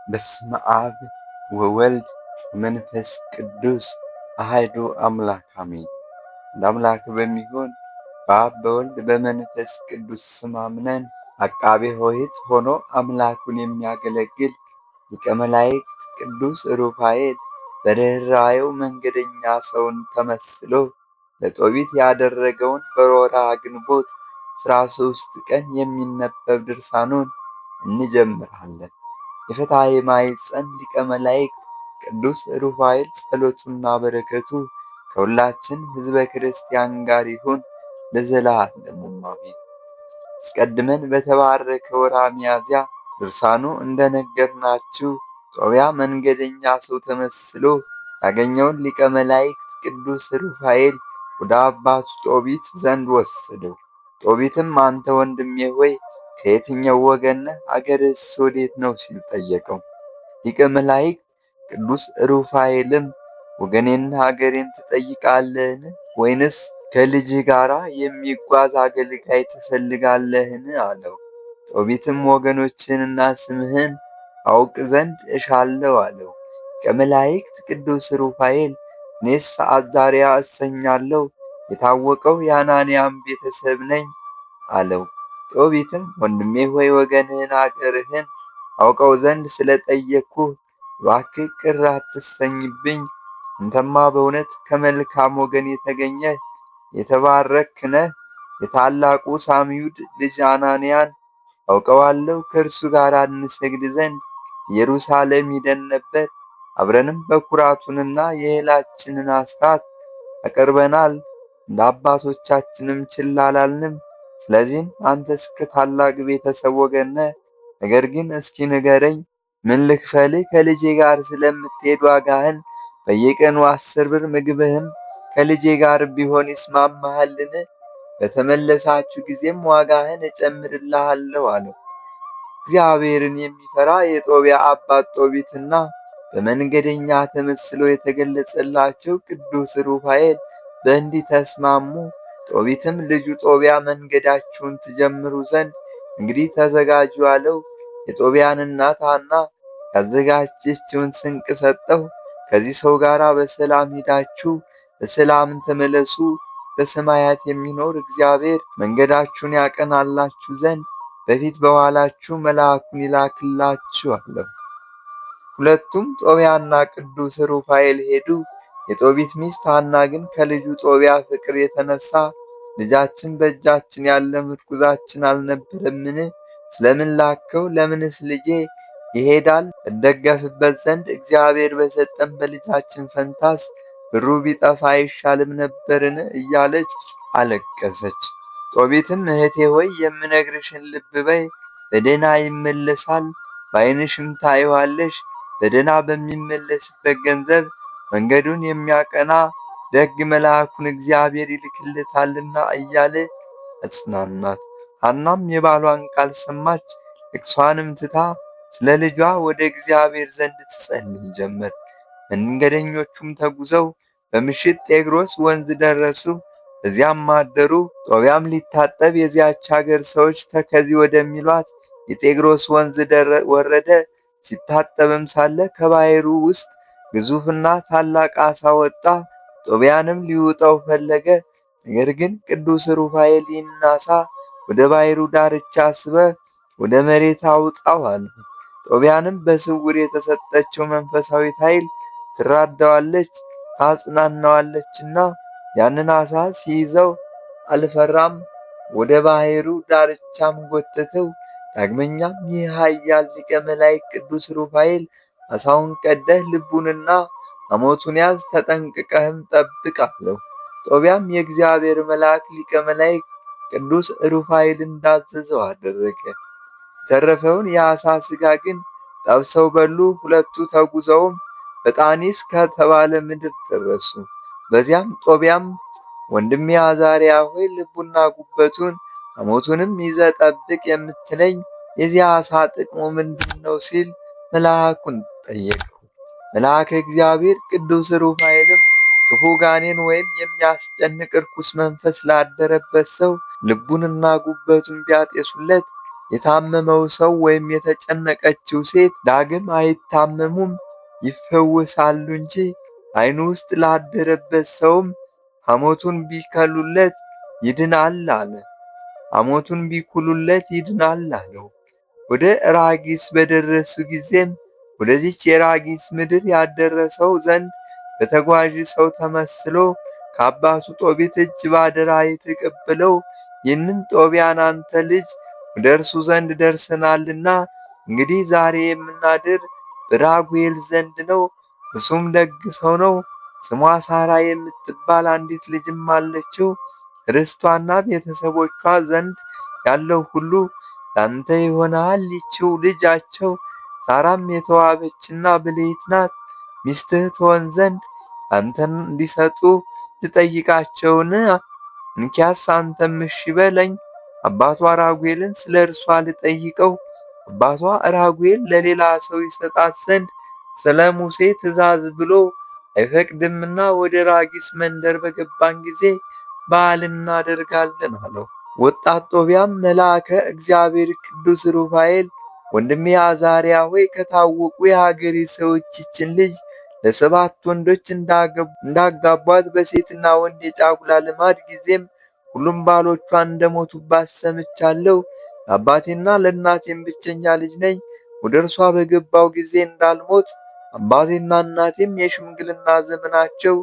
በስመ አብ ወወልድ ወመንፈስ ቅዱስ አሐዱ አምላክ አሜን። ለአምላክ በሚሆን በአብ በወልድ በመንፈስ ቅዱስ ስም አምነን አቃቤ ሆሄት ሆኖ አምላኩን የሚያገለግል ሊቀ መላእክት ቅዱስ ሩፋኤል በርኅራኄው መንገደኛ ሰውን ተመስሎ ለጦቢት ያደረገውን በወርኃ ግንቦት 13 ቀን የሚነበብ ድርሳኑን እንጀምራለን። የፈትሐ ማኅፀን ሊቀ መላእክት ቅዱስ ሩፋኤል ጸሎቱና በረከቱ ከሁላችን ሕዝበ ክርስቲያን ጋር ይሁን ለዘላለሙ አሜን። አስቀድመን በተባረከ ወርኃ ሚያዝያ ድርሳኑ እንደነገርናችሁ ጦቢያ መንገደኛ ሰው ተመስሎ ያገኘውን ሊቀ መላእክት ቅዱስ ሩፋኤል ወደ አባቱ ጦቢት ዘንድ ወሰደው። ጦቢትም አንተ ወንድሜ ሆይ ከየትኛው ወገን ነህ? አገርህስ ወዴት ነው? ሲል ጠየቀው። ሊቀ መላእክት ቅዱስ ሩፋኤልም ወገኔና አገሬን ትጠይቃለህን? ወይንስ ከልጅህ ጋር የሚጓዝ አገልጋይ ትፈልጋለህን? አለው። ጦቢትም ወገኖችህንና ስምህን አውቅ ዘንድ እሻለሁ አለው። ሊቀ መላእክት ቅዱስ ሩፋኤል እኔስ አዛርያ እሰኛለሁ፣ የታወቀው የአናንያም ቤተሰብ ነኝ አለው። ጦቢትም ወንድሜ ሆይ ወገንህን አገርህን አውቀው ዘንድ ስለጠየቅኩህ እባክህ ቅር አትሰኝብኝ። አንተማ በእውነት ከመልካም ወገን የተገኘህ የተባረክህ ነህ። የታላቁ ሳምዩድ ልጅ አናንያን አውቀዋለሁ። ከእርሱ ጋር እንሰግድ ዘንድ ኢየሩሳሌም ሂደን ነበር። አብረንም በኩራቱንና የእህላችንን አስራት አቅርበናል። እንደ አባቶቻችንም ችላ አላልንም። ስለዚህም አንተስ ከታላቅ ቤተሰብ ወገን ነህ። ነገር ግን እስኪ ንገረኝ፣ ምን ልክፈልህ? ከልጄ ጋር ስለምትሄድ ዋጋህን በየቀኑ 10 ብር፣ ምግብህም ከልጄ ጋር ቢሆን ይስማማሃልን? በተመለሳችሁ ጊዜም ዋጋህን እጨምርልሃለሁ አለው። እግዚአብሔርን የሚፈራ የጦቢያ አባት ጦቢትና በመንገደኛ ተመስሎ የተገለጸላቸው ቅዱስ ሩፋኤል በእንዲህ ተስማሙ። ጦቢትም ልጁ ጦቢያ መንገዳችሁን ትጀምሩ ዘንድ እንግዲህ ተዘጋጁ አለው። የጦቢያን እናት ሐና ያዘጋጀችውን ስንቅ ሰጠው። ከዚህ ሰው ጋር በሰላም ሂዳችሁ በሰላም ተመለሱ። በሰማያት የሚኖር እግዚአብሔር መንገዳችሁን ያቀናላችሁ ዘንድ በፊት በኋላችሁ መልአኩን ይላክላችሁ አለው። ሁለቱም ጦቢያና ቅዱስ ሩፋኤል ሄዱ። የጦቢት ሚስት ሐና ግን ከልጁ ጦቢያ ፍቅር የተነሳ ልጃችን በእጃችን ያለ ምርኩዛችን አልነበረምን? ስለምን ላከው? ለምንስ ልጄ ይሄዳል? እደገፍበት ዘንድ እግዚአብሔር በሰጠን በልጃችን ፈንታስ ብሩ ቢጠፋ አይሻልም ነበርን? እያለች አለቀሰች። ጦቢትም እህቴ ሆይ የምነግርሽን ልብ በይ፣ በደህና ይመለሳል፣ በዓይንሽም ታይዋለሽ። በደህና በሚመለስበት ገንዘብ መንገዱን የሚያቀና ደግ መልአኩን እግዚአብሔር ይልክለታልና እያለ አጽናናት። ሐናም የባሏን ቃል ሰማች። ልቅሷንም ትታ ስለ ልጇ ወደ እግዚአብሔር ዘንድ ትጸልይ ጀመር። መንገደኞቹም ተጉዘው በምሽት ጤግሮስ ወንዝ ደረሱ። በዚያም አደሩ። ጦቢያም ሊታጠብ የዚያች አገር ሰዎች ተከዚ ወደሚሏት የጤግሮስ ወንዝ ወረደ። ሲታጠብም ሳለ ከባሕሩ ውስጥ ግዙፍና ታላቅ ዓሣ ወጣ። ጦቢያንም ሊውጠው ፈለገ። ነገር ግን ቅዱስ ሩፋኤል ይህን ዓሣ ወደ ባሕሩ ዳርቻ ስበህ ወደ መሬት አውጣው አለ። ጦቢያንም በስውር የተሰጠችው መንፈሳዊት ኃይል ትራዳዋለች ታጽናናዋለችና ያንን ዓሣ ሲይዘው አልፈራም። ወደ ባሕሩ ዳርቻም ጎተተው። ዳግመኛም ይህ ኃያል ሊቀ መላእክት ቅዱስ ሩፋኤል ዓሣውን ቀደህ ልቡንና ሐሞቱን ያዝ፣ ተጠንቅቀህም ጠብቅ አለው። ጦቢያም የእግዚአብሔር መልአክ ሊቀ መላእክት ቅዱስ ሩፋኤል እንዳዘዘው አደረገ። የተረፈውን የዓሣ ሥጋ ግን ጠብሰው በሉ። ሁለቱ ተጉዘውም በጣኒስ ከተባለ ምድር ደረሱ። በዚያም ጦቢያም ወንድሜ አዛርያ ሆይ ልቡና ጉበቱን ሐሞቱንም ይዘህ ጠብቅ የምትለኝ የዚህ ዓሣ ጥቅሙ ምንድን ነው? ሲል መልአኩን ጠየቀው። መልአከ እግዚአብሔር ቅዱስ ሩፋኤልም ክፉ ጋኔን ወይም የሚያስጨንቅ ርኩስ መንፈስ ላደረበት ሰው ልቡንና ጉበቱን ቢያጤሱለት የታመመው ሰው ወይም የተጨነቀችው ሴት ዳግም አይታመሙም፣ ይፈወሳሉ እንጂ። ዓይኑ ውስጥ ላደረበት ሰውም ሐሞቱን ቢከሉለት ይድናል አለ። ሐሞቱን ቢኩሉለት ይድናል አለው። ወደ ራጊስ በደረሱ ጊዜም ወደዚች የራጊስ ምድር ያደረሰው ዘንድ በተጓዥ ሰው ተመስሎ ከአባቱ ጦቢት እጅ ባደራ የተቀበለው ይህንን ጦቢያን አንተ ልጅ ወደ እርሱ ዘንድ ደርሰናልና እንግዲህ ዛሬ የምናድር በራጉኤል ዘንድ ነው። እርሱም ደግ ሰው ነው። ስሟ ሳራ የምትባል አንዲት ልጅም አለችው። ርስቷና ቤተሰቦቿ ዘንድ ያለው ሁሉ ላንተ ይሆናል። ይህችው ልጃቸው ሳራም የተዋበችና ብልህት ናት። ሚስትህ ትሆን ዘንድ አንተን እንዲሰጡ ልጠይቃቸውን? እንኪያስ አንተም እሺ በለኝ። አባቷ ራጉኤልን ስለ እርሷ ልጠይቀው። አባቷ ራጉኤል ለሌላ ሰው ይሰጣት ዘንድ ስለ ሙሴ ትእዛዝ ብሎ አይፈቅድምና ወደ ራጊስ መንደር በገባን ጊዜ በዓል እናደርጋለን አለው። ወጣት ጦቢያም መልአከ እግዚአብሔር ቅዱስ ሩፋኤል ወንድሜ አዛርያ ሆይ ከታወቁ የሀገሬ ሰዎች ይችን ልጅ ለሰባት ወንዶች እንዳጋቧት በሴትና ወንድ የጫጉላ ልማድ ጊዜም ሁሉም ባሎቿ እንደሞቱባት ሰምቻለሁ። ለአባቴና ለእናቴም ብቸኛ ልጅ ነኝ። ወደ እርሷ በገባው ጊዜ እንዳልሞት አባቴና እናቴም የሽምግልና ዘመናቸው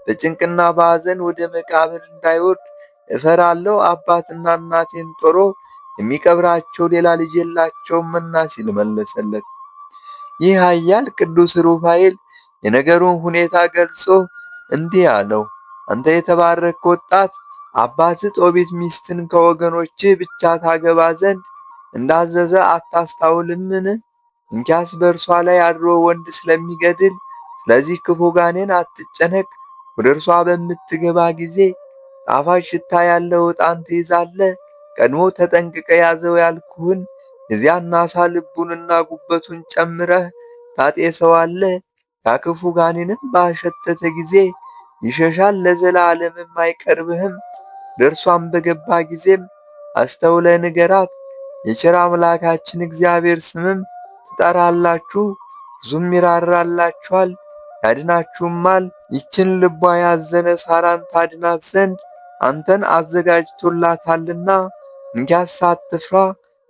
በጭንቅና በሐዘን ወደ መቃብር እንዳይወርድ እፈራለሁ። አባትና እናቴን ጦሮ የሚቀብራቸው ሌላ ልጅ የላቸውምና ሲል መለሰለት። ይህ ኃያል ቅዱስ ሩፋኤል የነገሩን ሁኔታ ገልጾ እንዲህ አለው። አንተ የተባረክ ወጣት፣ አባት ጦቢት ሚስትን ከወገኖች ብቻ ታገባ ዘንድ እንዳዘዘ አታስታውልምን? እንኪያስ በእርሷ ላይ አድሮ ወንድ ስለሚገድል ስለዚህ ክፉ ጋኔን አትጨነቅ። ወደ እርሷ በምትገባ ጊዜ ጣፋጭ ሽታ ያለው ዕጣን ትይዛለህ። ቀድሞ ተጠንቅቀ ያዘው ያልኩህን የዚያን ዓሣ ልቡንና ጉበቱን ጨምረህ ታጤሰዋለህ። ያ ክፉ ጋኔንም ባሸተተ ጊዜ ይሸሻል፣ ለዘላለምም አይቀርብህም። ደርሷን በገባ ጊዜም አስተውለ ንገራት። የቸር አምላካችን እግዚአብሔር ስምም ትጠራላችሁ፣ ብዙም ይራራላችኋል፣ ያድናችሁማል። ይችን ልቧ ያዘነ ሳራን ታድናት ዘንድ አንተን አዘጋጅቶላታልና እንኪያስ አትፍራ፣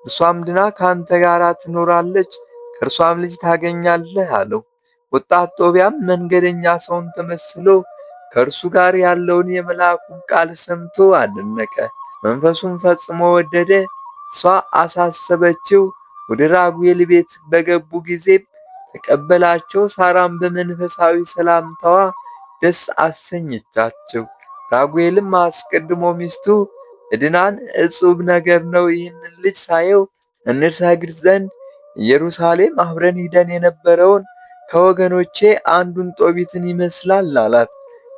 እርሷም ድና ከአንተ ጋር ትኖራለች፣ ከእርሷም ልጅ ታገኛለህ አለው። ወጣት ጦቢያም መንገደኛ ሰውን ተመስሎ ከእርሱ ጋር ያለውን የመልአኩን ቃል ሰምቶ አደነቀ። መንፈሱን ፈጽሞ ወደደ። እሷ አሳሰበችው። ወደ ራጉኤል ቤት በገቡ ጊዜ ተቀበላቸው። ሳራም በመንፈሳዊ ሰላምታዋ ደስ አሰኘቻቸው። ራጉኤልም አስቀድሞ ሚስቱ እድናን እጹብ ነገር ነው፣ ይህንን ልጅ ሳየው እንሰግድ ዘንድ ኢየሩሳሌም አብረን ሂደን የነበረውን ከወገኖቼ አንዱን ጦቢትን ይመስላል አላት።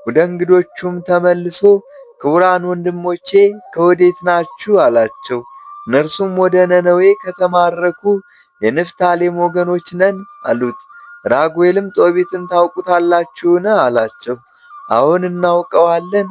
ወደ እንግዶቹም ተመልሶ ክቡራን ወንድሞቼ ከወዴት ናችሁ አላቸው። እነርሱም ወደ ነነዌ ከተማረኩ የንፍታሌም ወገኖች ነን አሉት። ራጉኤልም ጦቢትን ታውቁታላችሁን አላቸው። አዎን እናውቀዋለን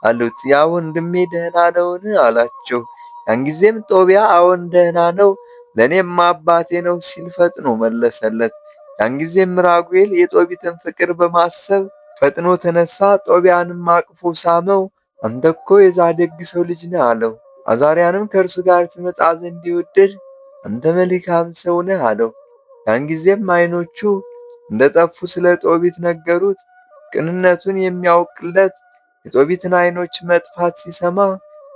አሉት። ያ ወንድሜ ደህና ነውን አላቸው። ያን ጊዜም ጦቢያ አዎን ደህና ነው፣ ለእኔም አባቴ ነው ሲል ፈጥኖ መለሰለት። ያን ጊዜም ራጉኤል የጦቢትን ፍቅር በማሰብ ፈጥኖ ተነሳ፣ ጦቢያንም አቅፎ ሳመው። አንተ እኮ የዛ ደግ ሰው ልጅ ነህ አለው። አዛርያንም ከእርሱ ጋር ትመጣ ዘንድ የወደድህ አንተ መልካም ሰው ነህ አለው። ያን ጊዜም ዓይኖቹ እንደጠፉ ስለ ጦቢት ነገሩት። ቅንነቱን የሚያውቅለት የጦቢትን ዓይኖች መጥፋት ሲሰማ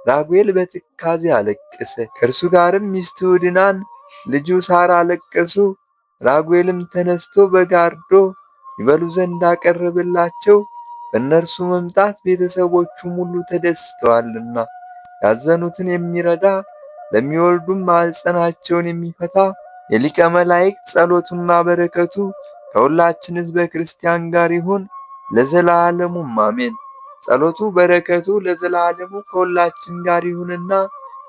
ራጉኤል በትካዜ አለቀሰ። ከእርሱ ጋርም ሚስቱ ዕድናን ልጁ ሳራ አለቀሱ። ራጉኤልም ተነስቶ በጋርዶ ይበሉ ዘንድ አቀረበላቸው። በእነርሱ መምጣት ቤተሰቦቹም ሁሉ ተደስተዋልና ያዘኑትን የሚረዳ ለሚወልዱም ማኅፀናቸውን የሚፈታ የሊቀ መላእክት ጸሎቱና በረከቱ ከሁላችን ሕዝበ ክርስቲያን ጋር ይሁን ለዘላለሙም አሜን። ጸሎቱ በረከቱ ለዘላለሙ ከሁላችን ጋር ይሁንና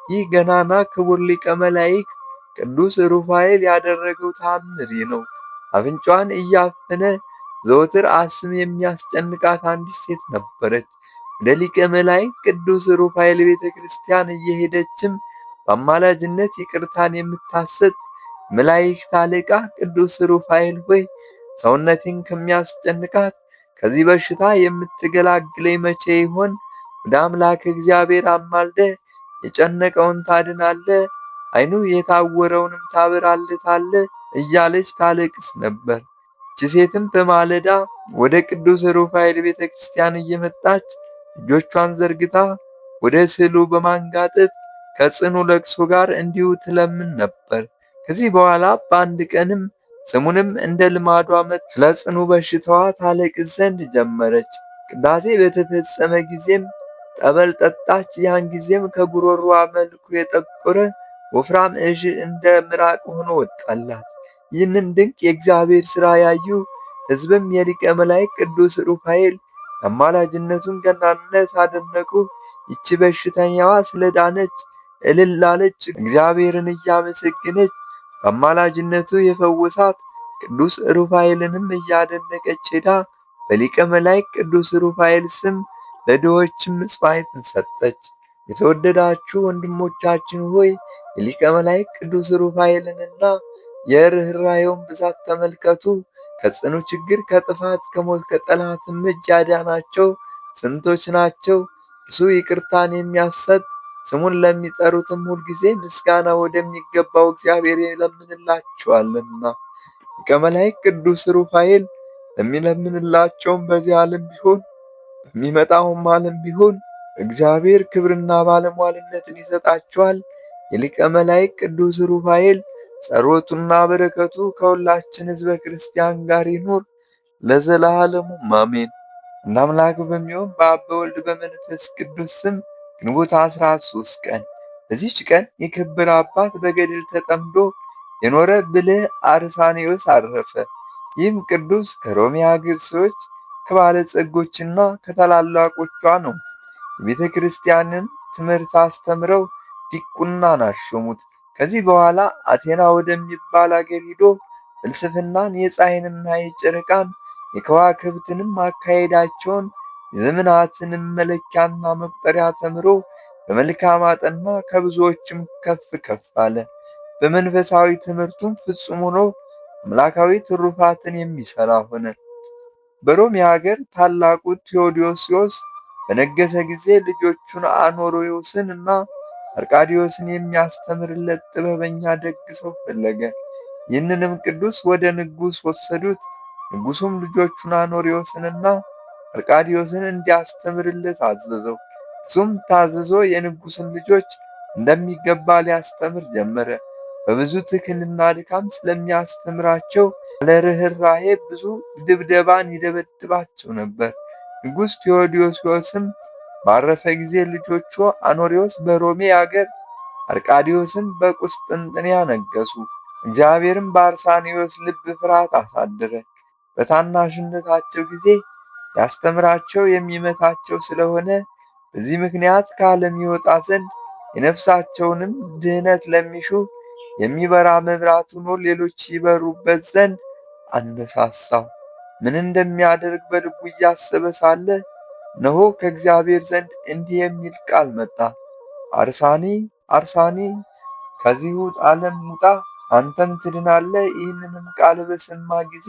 ይህ ገናና ክቡር ሊቀ መላእክት ቅዱስ ሩፋኤል ያደረገው ተአምር ነው። አፍንጫዋን እያፈነ ዘወትር አስም የሚያስጨንቃት አንዲት ሴት ነበረች። ወደ ሊቀ መላእክት ቅዱስ ሩፋኤል ቤተ ክርስቲያን እየሄደችም በአማላጅነት ይቅርታን የምታሰጥ መላእክት አለቃ ቅዱስ ሩፋኤል ሆይ ሰውነቴን ከሚያስጨንቃት ከዚህ በሽታ የምትገላግለኝ መቼ ይሆን? ወደ አምላክ እግዚአብሔር አማልደህ የጨነቀውን ታድናለህ፣ ዓይኑ የታወረውንም ታበራለታለህ እያለች ታለቅስ ነበር። ይህች ሴትም በማለዳ ወደ ቅዱስ ሩፋኤል ቤተ ክርስቲያን እየመጣች እጆቿን ዘርግታ ወደ ስዕሉ በማንጋጠጥ ከጽኑ ለቅሶ ጋር እንዲሁ ትለምን ነበር። ከዚህ በኋላ በአንድ ቀንም ስሙንም እንደ ልማዷ ስለ ጽኑ በሽታዋ ታለቅስ ዘንድ ጀመረች። ቅዳሴ በተፈጸመ ጊዜም ጠበል ጠጣች። ያን ጊዜም ከጉሮሮዋ መልኩ የጠቆረ ወፍራም እዥ እንደ ምራቅ ሆኖ ወጣላት። ይህንን ድንቅ የእግዚአብሔር ሥራ ያዩ ሕዝብም የሊቀ መላእክት ቅዱስ ሩፋኤል የአማላጅነቱን ገናንነት አደነቁ። ይህች በሽተኛዋ ስለዳነች እልል አለች፣ እግዚአብሔርን እያመሰገነች በአማላጅነቱ የፈወሳት ቅዱስ ሩፋኤልንም እያደነቀች ሄዳ በሊቀ መላእክት ቅዱስ ሩፋኤል ስም ለድሆችም ምጽዋዕትን ሰጠች። የተወደዳችሁ ወንድሞቻችን ሆይ የሊቀ መላእክት ቅዱስ ሩፋኤልንና የርኅራኄውን ብዛት ተመልከቱ። ከጽኑ ችግር፣ ከጥፋት፣ ከሞት፣ ከጠላትም እጅ ያዳናቸው ስንቶች ናቸው! እርሱ ይቅርታን የሚያሰጥ ስሙን ለሚጠሩትም ሁልጊዜ ምስጋና ወደሚገባው እግዚአብሔር ይለምንላቸዋልና። ሊቀ መላእክት ቅዱስ ሩፋኤል ለሚለምንላቸውም በዚህ ዓለም ቢሆን በሚመጣውም ዓለም ቢሆን እግዚአብሔር ክብርና ባለሟልነትን ይሰጣቸዋል። የሊቀ መላእክት ቅዱስ ሩፋኤል ጸሎቱና በረከቱ ከሁላችን ሕዝበ ክርስቲያን ጋር ይኑር ለዘላለሙ አሜን። እንደ አምላክ በሚሆን በአብ በወልድ በመንፈስ ቅዱስ ስም ግንቦት 13 ቀን በዚህች ቀን የከበረ አባት በገድል ተጠምዶ የኖረ ብልህ አርሳኔዎስ አረፈ። ይህም ቅዱስ ከሮሜ አገር ሰዎች ከባለጸጎችና ከታላላቆቿ ነው። የቤተ ክርስቲያንን ትምህርት አስተምረው ዲቁናን አሾሙት። ከዚህ በኋላ አቴና ወደሚባል አገር ሂዶ ፍልስፍናን፣ የፀሐይንና የጨረቃን የከዋክብትንም አካሄዳቸውን የዘመናትንም መለኪያና መቁጠሪያ ተምሮ በመልካም አጠና፣ ከብዙዎችም ከፍ ከፍ አለ። በመንፈሳዊ ትምህርቱም ፍጹም ሆኖ አምላካዊ ትሩፋትን የሚሠራ ሆነ። በሮም ሀገር ታላቁ ቴዎዶስዮስ በነገሰ ጊዜ ልጆቹን አኖሪዎስን እና አርቃዲዮስን የሚያስተምርለት ጥበበኛ ደግ ሰው ፈለገ። ይህንንም ቅዱስ ወደ ንጉሥ ወሰዱት። ንጉሡም ልጆቹን አኖሪዎስንና አርቃዲዮስን እንዲያስተምርለት አዘዘው። እሱም ታዝዞ የንጉሥን ልጆች እንደሚገባ ሊያስተምር ጀመረ። በብዙ ትክልና ድካም ስለሚያስተምራቸው ያለ ርኅራኄ ብዙ ድብደባን ይደበድባቸው ነበር። ንጉሥ ቴዎዶስዮስም ባረፈ ጊዜ ልጆቹ አኖሪዎስ በሮሜ አገር፣ አርቃዲዮስም በቁስጥንጥንያ ነገሱ። እግዚአብሔርም በአርሳኔዎስ ልብ ፍርሃት አሳደረ። በታናሽነታቸው ጊዜ ያስተምራቸው የሚመታቸው ስለሆነ በዚህ ምክንያት ከዓለም ይወጣ ዘንድ የነፍሳቸውንም ድህነት ለሚሹ የሚበራ መብራት ሆኖ ሌሎች ይበሩበት ዘንድ አነሳሳው። ምን እንደሚያደርግ በልቡ እያሰበ ሳለ እነሆ ከእግዚአብሔር ዘንድ እንዲህ የሚል ቃል መጣ። አርሳኒ አርሳኒ ከዚሁ ዓለም ውጣ፣ አንተም ትድናለህ። ይህንንም ቃል በሰማ ጊዜ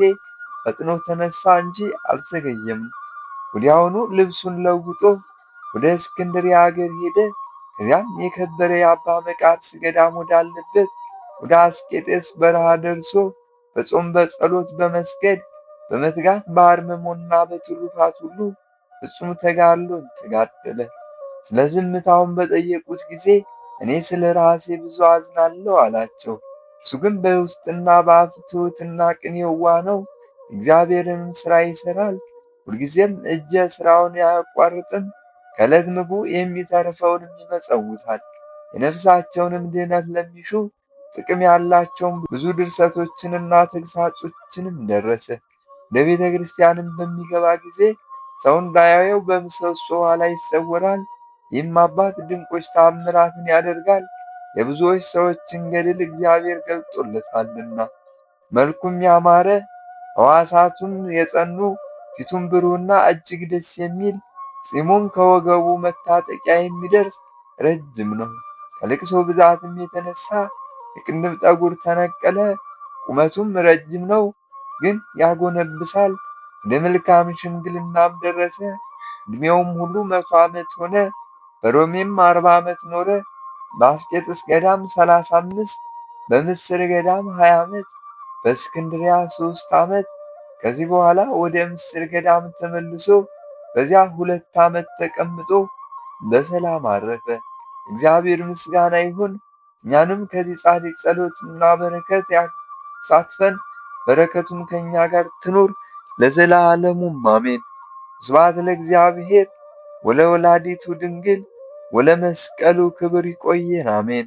ፈጥኖ ተነሳ እንጂ አልዘገየም። ወዲያውኑ ልብሱን ለውጦ ወደ እስክንድርያ አገር ሄደ። ከዚያም የከበረ የአባ መቃርስ ገዳም ወዳለበት ወደ አስቄጥስ በረሃ ደርሶ በጾም በጸሎት በመስገድ በመትጋት በአርምሞና በትሩፋት ሁሉ ፍጹም ተጋድሎን ተጋደለ። ስለ ዝምታውን በጠየቁት ጊዜ እኔ ስለ ራሴ ብዙ አዝናለሁ አላቸው። እሱ ግን በውስጥና በአፍ ትሑትና ቅን የዋህ ነው። እግዚአብሔርንም ሥራ ይሠራል። ሁልጊዜም እጀ ሥራውን አያቋርጥም። ከዕለት ምግቡ የሚተርፈውንም ይመጸውታል። የነፍሳቸውንም ድህነት ለሚሹ ጥቅም ያላቸውን ብዙ ድርሰቶችንና ተግሳጾችንም ደረሰ። ወደ ቤተ ክርስቲያንም በሚገባ ጊዜ ሰው እንዳያየው በምሰሶዋ ላይ ይሰወራል። ይህም አባት ድንቆች ተአምራትን ያደርጋል። የብዙዎች ሰዎችን ገድል እግዚአብሔር ገልጦለታልና። መልኩም ያማረ ሕዋሳቱም የጸኑ ፊቱም ብሩህና እጅግ ደስ የሚል ፂሙም ከወገቡ መታጠቂያ የሚደርስ ረጅም ነው። ከልቅሶ ብዛትም የተነሳ የቅንድብ ጠጉር ተነቀለ። ቁመቱም ረጅም ነው፣ ግን ያጎነብሳል። ወደ መልካም ሽምግልናም ደረሰ። ዕድሜውም ሁሉ 100 ዓመት ሆነ። በሮሜም 40 ዓመት ኖረ። በአስቄጥስ ገዳም 35፣ በምስር ገዳም 20 ዓመት፣ በእስክንድሪያ 3 ዓመት። ከዚህ በኋላ ወደ ምስር ገዳም ተመልሶ በዚያ 2 ዓመት ተቀምጦ በሰላም አረፈ። እግዚአብሔር ምስጋና ይሁን። እኛንም ከዚህ ጻድቅ ጸሎትና በረከት ያሳትፈን። በረከቱም ከእኛ ጋር ትኑር ለዘላለሙም አሜን። ስብሐት ለእግዚአብሔር ወለወላዲቱ ድንግል ወለመስቀሉ ክብር። ይቆየን። አሜን።